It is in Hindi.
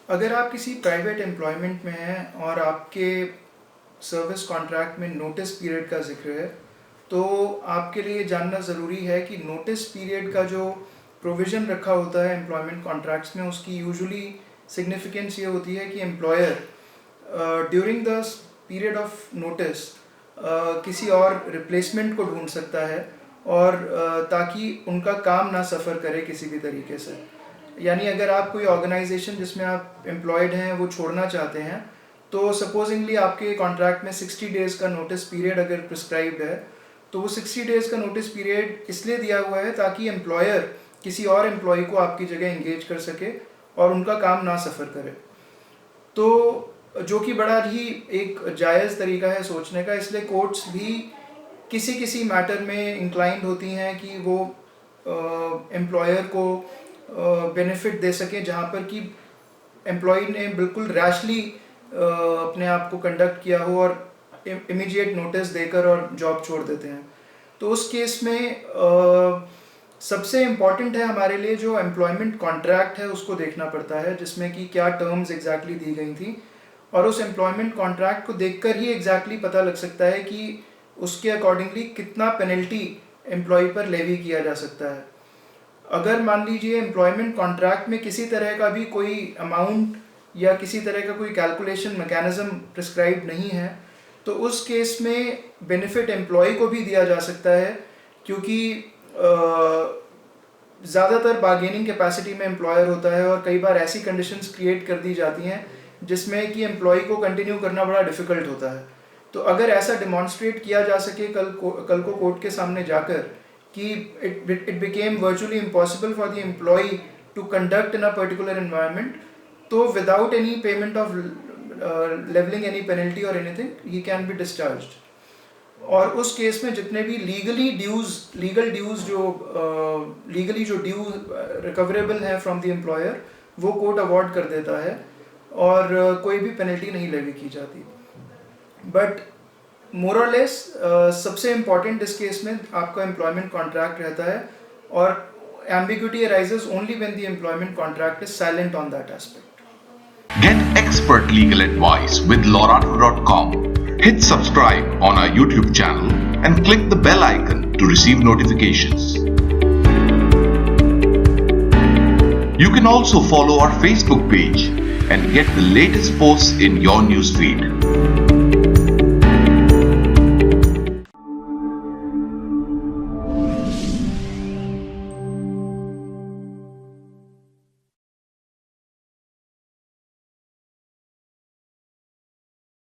अगर आप किसी प्राइवेट एम्प्लॉयमेंट में हैं और आपके सर्विस कॉन्ट्रैक्ट में नोटिस पीरियड का जिक्र है, तो आपके लिए जानना ज़रूरी है कि नोटिस पीरियड का जो प्रोविज़न रखा होता है एम्प्लॉयमेंट कॉन्ट्रैक्ट्स में, उसकी यूजुअली सिग्निफिकेंस ये होती है कि employer during the period of notice किसी और रिप्लेसमेंट को ढूंढ सकता है और ताकि उनका काम ना सफ़र करे किसी भी तरीके से। यानी अगर आप कोई ऑर्गेनाइजेशन जिसमें आप एम्प्लॉयड हैं वो छोड़ना चाहते हैं, तो सपोजिंगली आपके कॉन्ट्रैक्ट में 60 डेज़ का नोटिस पीरियड अगर प्रिस्क्राइब्ड है, तो वो 60 डेज़ का नोटिस पीरियड इसलिए दिया हुआ है ताकि एम्प्लॉयर किसी और एम्प्लॉय को आपकी जगह एंगेज कर सके और उनका काम ना सफ़र करे। तो जो कि बड़ा ही एक जायज़ तरीका है सोचने का, इसलिए कोर्ट्स भी किसी किसी मैटर में इंक्लाइंड होती हैं कि वो एम्प्लॉयर को बेनिफिट दे सके जहाँ पर कि एम्प्लॉय ने बिल्कुल रैशली अपने आप को कंडक्ट किया हो और इमीडिएट नोटिस देकर और जॉब छोड़ देते हैं। तो उस केस में सबसे इम्पॉर्टेंट है हमारे लिए जो एम्प्लॉयमेंट कॉन्ट्रैक्ट है उसको देखना पड़ता है, जिसमें कि क्या टर्म्स एग्जैक्टली दी गई थी, और उस एम्प्लॉयमेंट कॉन्ट्रैक्ट को देखकर ही एग्जैक्टली पता लग सकता है कि उसके अकॉर्डिंगली कितना पेनल्टी एम्प्लॉय पर लेवी किया जा सकता है। अगर मान लीजिए एम्प्लॉयमेंट कॉन्ट्रैक्ट में किसी तरह का भी कोई अमाउंट या किसी तरह का कोई कैलकुलेशन मैकेनिज्म प्रिस्क्राइब नहीं है, तो उस केस में बेनिफिट एम्प्लॉय को भी दिया जा सकता है, क्योंकि ज़्यादातर बार्गेनिंग कैपेसिटी में एम्प्लॉयर होता है और कई बार ऐसी कंडीशंस क्रिएट कर दी जाती हैं जिसमें कि एम्प्लॉय को कंटिन्यू करना बड़ा डिफ़िकल्ट होता है। तो अगर ऐसा डिमॉन्स्ट्रेट किया जा सके कल को कोर्ट के सामने जाकर कि it became virtually impossible for the employ to conduct in a particular environment, तो without any payment of levelling any penalty और anything he can be discharged. और उस केस में जितने भी लीगली ड्यू रिकवरेबल हैं फ्रॉम द एम्प्लॉयर, वो कोर्ट अवॉर्ड कर देता है और कोई भी पेनल्टी नहीं लेवी की जाती। बट मोर और लेस सबसे इम्पॉर्टेंट इस केस में आपका एम्प्लॉयमेंट कॉन्ट्रैक्ट रहता है, और ambiguity arises only when the employment contract is silent on that aspect. Get expert legal advice with Lorado.com. Hit subscribe on our YouTube channel and click the bell icon to receive notifications. You can also follow our Facebook page and get the latest posts in your newsfeed.